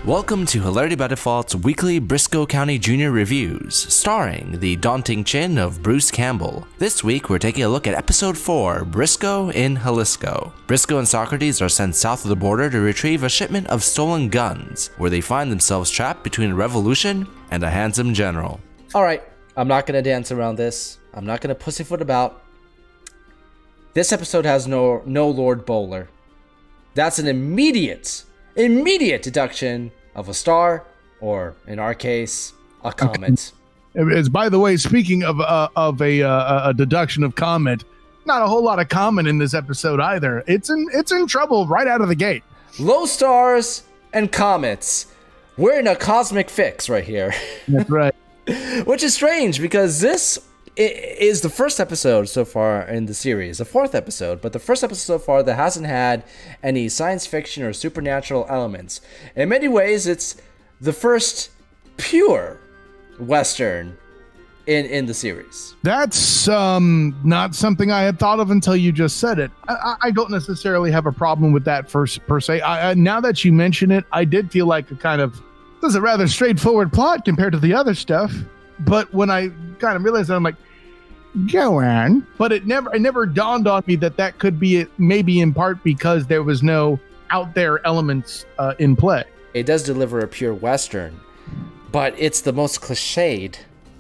Welcome to Hilarity by Default's weekly Brisco County Jr. reviews, starring the daunting chin of Bruce Campbell. This week, we're taking a look at Episode 4, Brisco in Jalisco. Brisco and Socrates are sent south of the border to retrieve a shipment of stolen guns, where they find themselves trapped between a revolution and a handsome general. Alright, I'm not going to dance around this. I'm not going to pussyfoot about. This episode has no Lord Bowler. That's an immediate deduction of a star, or in our case, a comet. As by the way, speaking of a deduction of comet, not a whole lot of comet in this episode either. It's in trouble right out of the gate. Low stars and comets. We're in a cosmic fix right here. That's right. Which is strange because this is the first episode so far in the series, the fourth episode, but the first episode so far that hasn't had any science fiction or supernatural elements. In many ways, it's the first pure Western in the series. That's not something I had thought of until you just said it. I don't necessarily have a problem with that per se. Now that you mention it, I did feel like this is a rather straightforward plot compared to the other stuff. But when I kind of realized that, I'm like, go on. But it never dawned on me that could be it, maybe in part because there was no out there elements in play. It does deliver a pure Western, but it's the most cliched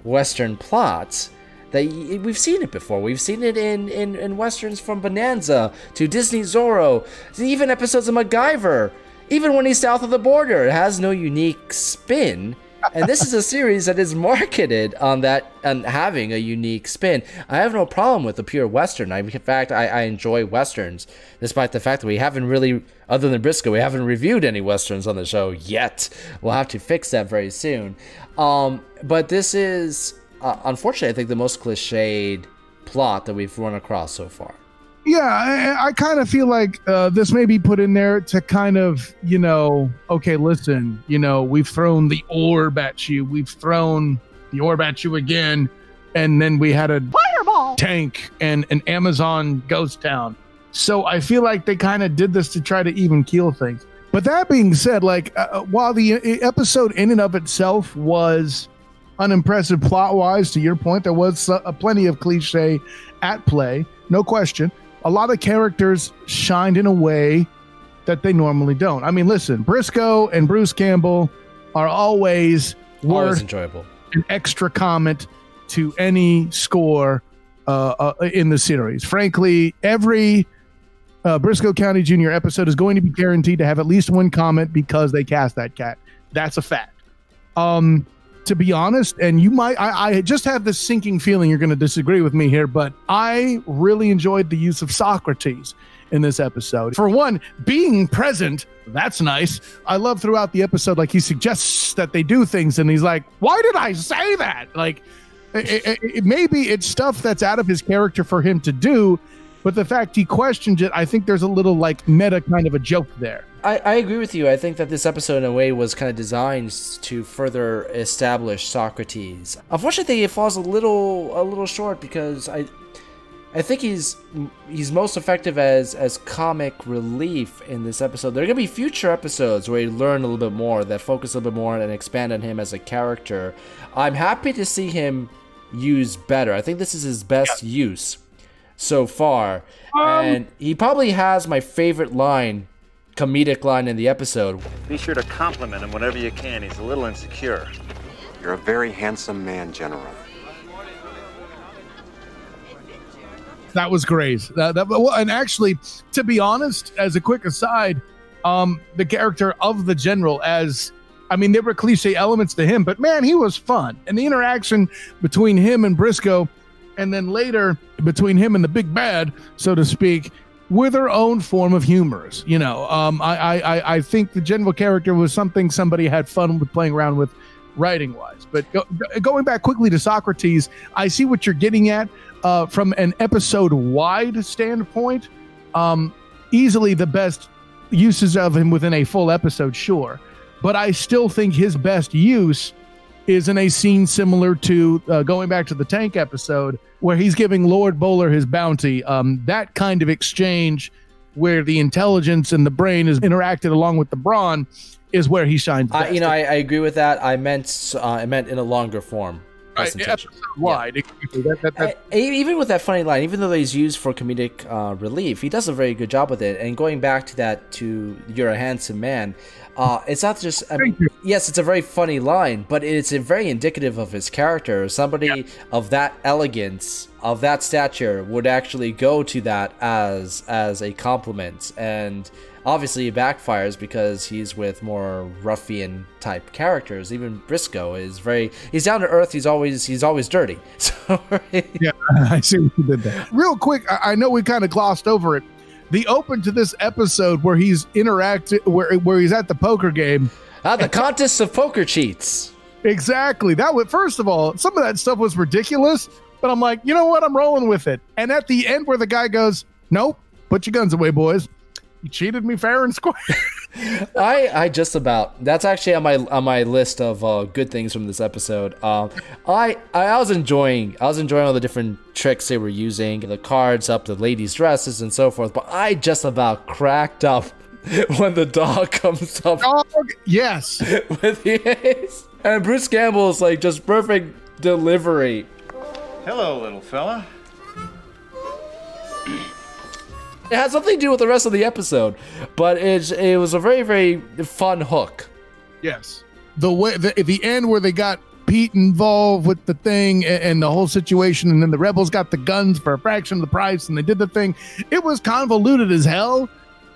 Western plot that we've seen it before. We've seen it in Westerns from Bonanza to Disney Zorro, even episodes of MacGyver. Even when he's south of the border, it has no unique spin. And this is a series that is marketed on that and having a unique spin. I have no problem with the pure Western. In fact, I enjoy Westerns, despite the fact that we haven't really, other than Brisco, we haven't reviewed any Westerns on the show yet. We'll have to fix that very soon. But this is, unfortunately, I think the most cliched plot that we've run across so far. Yeah, I kind of feel like this may be put in there to kind of, okay, listen, we've thrown the orb at you. We've thrown the orb at you again. And then we had a fireball tank and an Amazon ghost town. So I feel like they kind of did this to try to even keel things. But that being said, while the episode in and of itself was unimpressive plot-wise, to your point, there was plenty of cliche at play, no question. A lot of characters shined in a way that they normally don't. I mean, listen, Brisco and Bruce Campbell are always worth enjoyable. An extra comment to any score in the series. Frankly, every Brisco County Jr. episode is going to be guaranteed to have at least one comment because they cast that cat. That's a fact. To be honest, and I just have this sinking feeling you're going to disagree with me here, but I really enjoyed the use of Socrates in this episode. For one, being present, that's nice. I love throughout the episode, he suggests that they do things, and he's like, why did I say that? Maybe it's stuff that's out of his character for him to do, but the fact he questions it, I think there's a little meta kind of a joke there. I agree with you. I think that this episode, in a way, was kind of designed to further establish Socrates. Unfortunately, it falls a little short because I think he's most effective as comic relief in this episode. There are going to be future episodes where you learn a little bit more, that focus a little bit more and expand on him as a character. I'm happy to see him used better. I think this is his best use so far. And he probably has my favorite comedic line in the episode. Be sure to compliment him whenever you can. He's a little insecure. You're a very handsome man, General. That was great. And actually, to be honest, as a quick aside, the character of the General, there were cliche elements to him, but man, he was fun. And the interaction between him and Brisco, and then later between him and the big bad, so to speak, with her own form of humorous. I think the general character was something somebody had fun with playing around with writing-wise. But going back quickly to Socrates, I see what you're getting at from an episode-wide standpoint. Easily the best uses of him within a full episode, sure. But I still think his best use is in a scene similar to going back to the tank episode where he's giving Lord Bowler his bounty. That kind of exchange where the intelligence and the brain is interacted along with the brawn, is where he shines best. I agree with that. I meant in a longer form. Episode wide. Yeah. Even with that funny line, even though he's used for comedic relief, he does a very good job with it. And going back to that, to "You're a handsome man," it's not just. I mean, yes, it's a very funny line, but it's very indicative of his character. Somebody of that elegance, of that stature, would actually go to that as a compliment, and obviously it backfires because he's with more ruffian type characters. Even Brisco is he's down to earth. He's always dirty. So yeah, I see what you did there. Real quick, I know we kind of glossed over it. The open to this episode where he's where he's at the poker game. The contest of poker cheats. Exactly. That was, first of all, some of that stuff was ridiculous, but I'm like, you know what? I'm rolling with it. And at the end where the guy goes, "Nope, put your guns away, boys. You cheated me fair and square." I just about, that's actually on my list of good things from this episode. I was enjoying all the different tricks they were using, the cards up the ladies' dresses and so forth. But I just about cracked up when the dog comes up. Dog, yes. With the ace, and Bruce Campbell is like just perfect delivery. Hello, little fella. It has nothing to do with the rest of the episode, but it was a very, very fun hook. Yes. The way the end where they got Pete involved with the thing and the whole situation, and then the rebels got the guns for a fraction of the price, and they did the thing. It was convoluted as hell,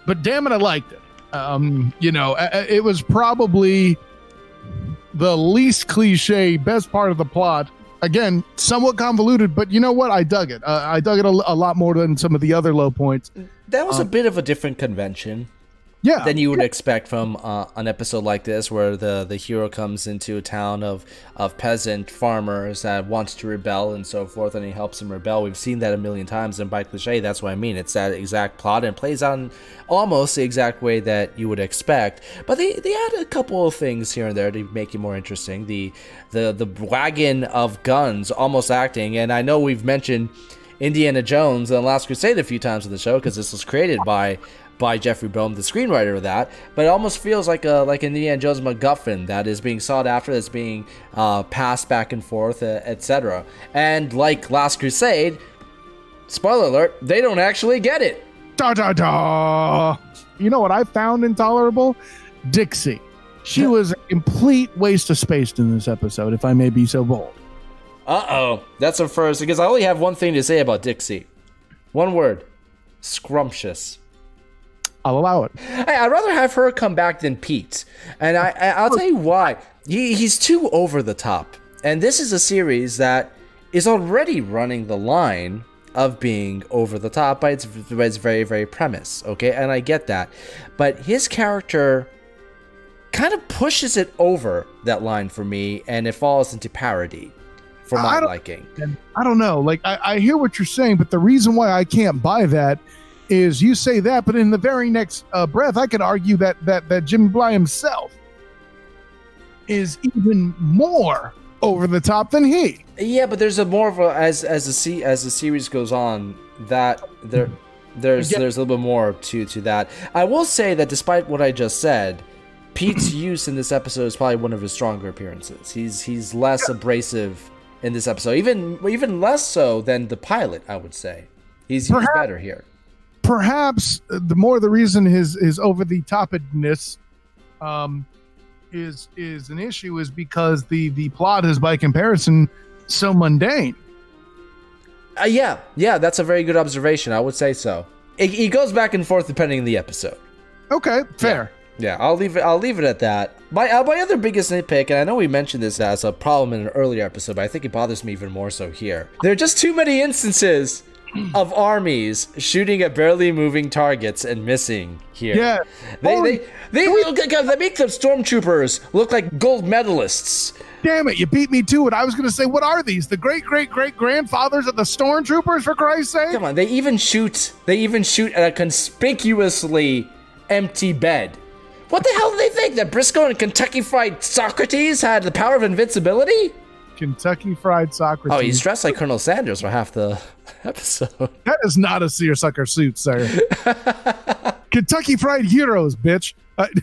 but damn it, I liked it. It was probably the least cliche, best part of the plot. Again, somewhat convoluted, but you know what? I dug it. I dug it a lot more than some of the other low points. That was a bit of a different convention. Yeah. Than you would expect from an episode like this, where the hero comes into a town of peasant farmers that wants to rebel and so forth, and he helps them rebel. We've seen that a million times, and by cliche, that's what I mean. It's that exact plot, and plays on almost the exact way that you would expect. But they add a couple of things here and there to make it more interesting. The wagon of guns almost acting, and I know we've mentioned Indiana Jones and The Last Crusade a few times on the show, because this was created by Jeffrey Boehm, the screenwriter of that, but it almost feels like an Indiana Jones MacGuffin that is being sought after, that's being passed back and forth, etc. And like Last Crusade, spoiler alert, they don't actually get it. Da da da. You know what I found intolerable? Dixie. She was a complete waste of space in this episode, if I may be so bold. Uh-oh. That's a first, because I only have one thing to say about Dixie. One word. Scrumptious. I'll allow it. Hey, I'd rather have her come back than Pete. And I'll tell you why. He's too over the top. And this is a series that is already running the line of being over the top by its very, very premise. Okay? And I get that. But his character kind of pushes it over that line for me, and it falls into parody for my liking. I don't know. Like, I hear what you're saying, but the reason why I can't buy that is you say that, but in the very next breath, I could argue that Jim Bly himself is even more over the top than he. Yeah, but there's a more of a, as the series goes on, that there's a little bit more to that. I will say that despite what I just said, Pete's use in this episode is probably one of his stronger appearances. He's less abrasive in this episode, even less so than the pilot, I would say. He's better here. Perhaps the reason his over the topedness is an issue is because the plot is by comparison so mundane. Yeah, that's a very good observation. I would say so. It goes back and forth depending on the episode. Okay, fair. Yeah, I'll leave it at that. My other biggest nitpick, and I know we mentioned this as a problem in an earlier episode, but I think it bothers me even more so here. There are just too many instances of armies shooting at barely moving targets and missing here. Yeah. They make the stormtroopers look like gold medalists. Damn it, you beat me to it. I was going to say, what are these? The great-great-great-grandfathers of the stormtroopers, for Christ's sake? Come on, they even shoot at a conspicuously empty bed. What the hell do they think? That Brisco and Kentucky Fried Socrates had the power of invincibility? Kentucky Fried Socrates. Oh, he's dressed like Colonel Sanders for half the episode. That is not a seersucker suit, sir. Kentucky Fried Heroes, bitch.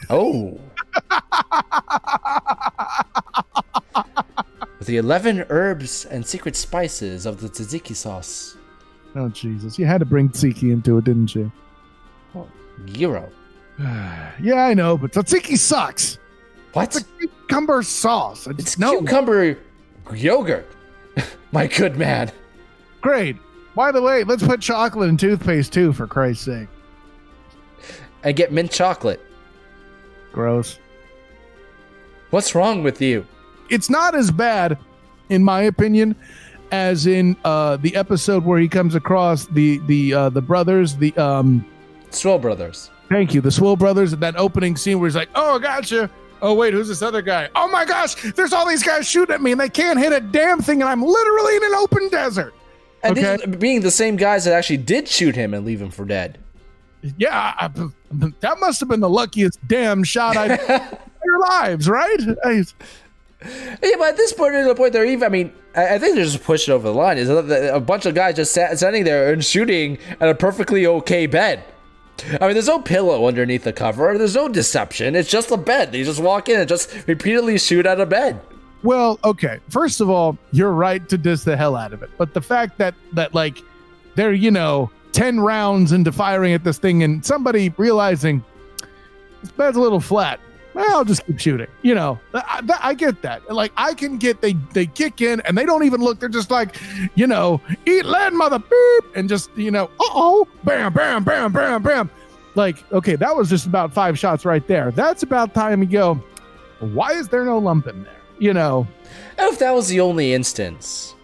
Oh. With the 11 herbs and secret spices of the tzatziki sauce. Oh, Jesus. You had to bring tzatziki into it, didn't you? Oh, gyro. Yeah, I know, but tzatziki sucks. What? It's a cucumber sauce. It's cucumber yogurt. My good man. Great. By the way, let's put chocolate in toothpaste too, for Christ's sake. And get mint chocolate. Gross. What's wrong with you? It's not as bad, in my opinion, as in the episode where he comes across the brothers, the Swill brothers. Thank you, the Swill brothers. That opening scene where he's like, "Oh, I gotcha. Oh, wait, who's this other guy? Oh my gosh, there's all these guys shooting at me, and they can't hit a damn thing, and I'm literally in an open desert." And okay? these being the same guys that actually did shoot him and leave him for dead. Yeah, that must have been the luckiest damn shot I've in their lives, right? Yeah, but at this point, they're even. I mean, I think they're just pushing over the line. Is a bunch of guys just standing there and shooting at a perfectly okay bed. I mean, there's no pillow underneath the cover. There's no deception. It's just a bed. They just walk in and just repeatedly shoot at a bed. Well, okay. First of all, you're right to diss the hell out of it. But the fact that like they're 10 rounds into firing at this thing and somebody realizing this bed's a little flat. Well, I'll just keep shooting. I get that. Like, I can get they kick in and they don't even look. They're just like, eat lead, mother beep, and just, uh-oh, bam, bam, bam, bam, bam. Like, okay, that was just about 5 shots right there. That's about time you go, why is there no lump in there? If that was the only instance.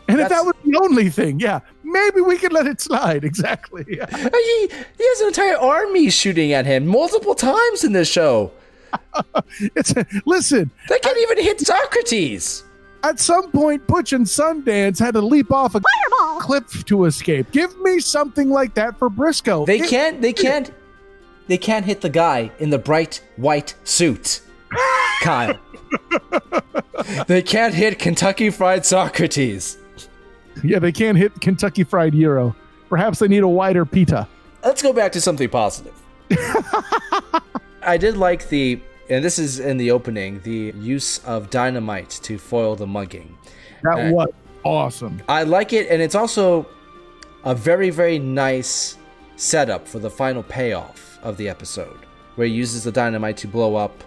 And if that was the only thing, yeah, maybe we could let it slide. Exactly. Yeah. He has an entire army shooting at him multiple times in this show. Listen. They can't even hit Socrates. At some point, Butch and Sundance had to leap off a fireball cliff to escape. Give me something like that for Brisco. They can't hit the guy in the bright white suit, Kyle. They can't hit Kentucky Fried Socrates. Yeah, they can't hit Kentucky Fried Euro. Perhaps they need a wider pita. Let's go back to something positive. I did like and this is in the opening, the use of dynamite to foil the mugging. That was awesome. I like it, and it's also a very, very nice setup for the final payoff of the episode, where he uses the dynamite to blow up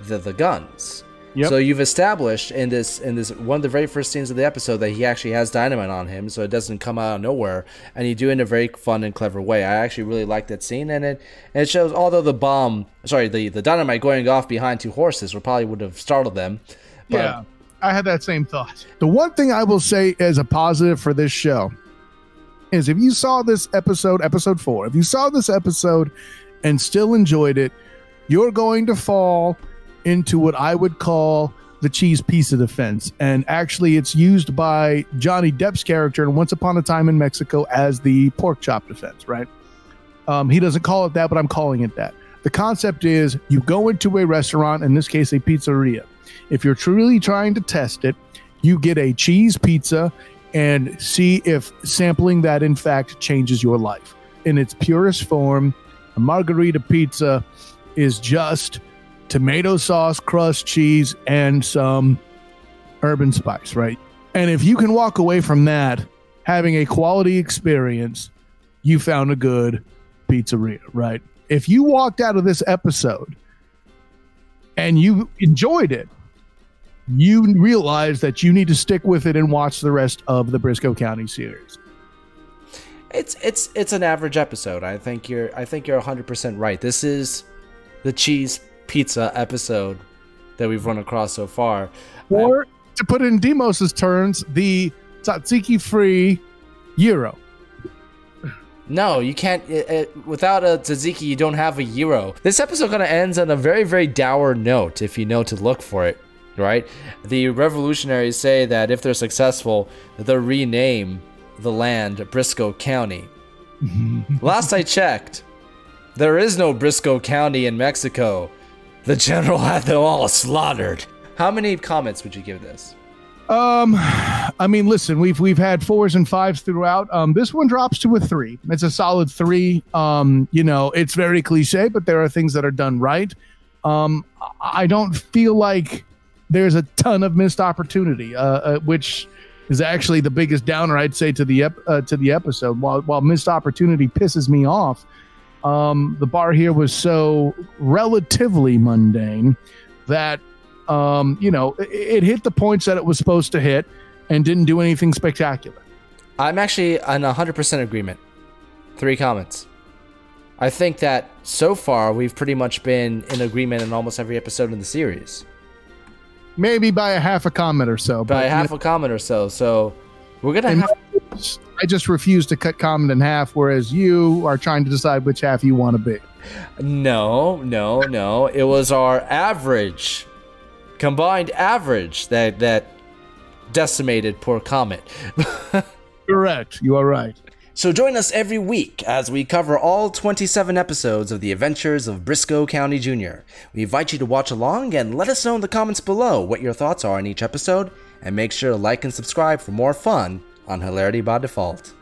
the guns. Yep. So you've established in this one of the very first scenes of the episode that he actually has dynamite on him, so it doesn't come out of nowhere, and you do it in a very fun and clever way. I actually really like that scene, and it shows, although the dynamite going off behind 2 horses probably would have startled them. But yeah, I had that same thought. The one thing I will say as a positive for this show is if you saw this episode 4, if you saw this episode and still enjoyed it, you're going to fall into what I would call the cheese pizza defense. And actually, it's used by Johnny Depp's character in Once Upon a Time in Mexico as the pork chop defense, right? He doesn't call it that, but I'm calling it that. The concept is you go into a restaurant, in this case, a pizzeria. If you're truly trying to test it, you get a cheese pizza and see if sampling that, in fact, changes your life. In its purest form, a margarita pizza is just tomato sauce, crust, cheese, and some herb and spice, right? And if you can walk away from that having a quality experience, you found a good pizzeria, right? If you walked out of this episode and you enjoyed it, you realize that you need to stick with it and watch the rest of the Brisco County series. It's an average episode. I think you're 100% right. This is the cheese pizza episode that we've run across so far. Or to put it in Demos's terms, the tzatziki free gyro. No, you can't. Without a tzatziki, you don't have a gyro. This episode kind of ends on a very, very dour note if you know to look for it, right? The revolutionaries say that if they're successful, they'll rename the land Brisco County. Last I checked, there is no Brisco County in Mexico. The general had them all slaughtered. How many comments would you give this? I mean, listen, we've had 4s and 5s throughout. This one drops to a 3. It's a solid 3. It's very cliche, but there are things that are done right. I don't feel like there's a ton of missed opportunity, which is actually the biggest downer I'd say to the episode. While missed opportunity pisses me off, the bar here was so relatively mundane that it hit the points that it was supposed to hit and didn't do anything spectacular. I'm actually in 100% agreement. 3 comments. I think that so far we've pretty much been in agreement in almost every episode in the series. Maybe by a half a comment or so. By a half a comment or so. So we're going to have... I just refuse to cut comment in half, whereas you are trying to decide which half you want to be. No. It was our average, combined average that decimated poor Comet. Correct. You are right. So join us every week as we cover all 27 episodes of the adventures of Brisco County Jr. We invite you to watch along and let us know in the comments below what your thoughts are on each episode, and make sure to like and subscribe for more fun on Hilarity by Default.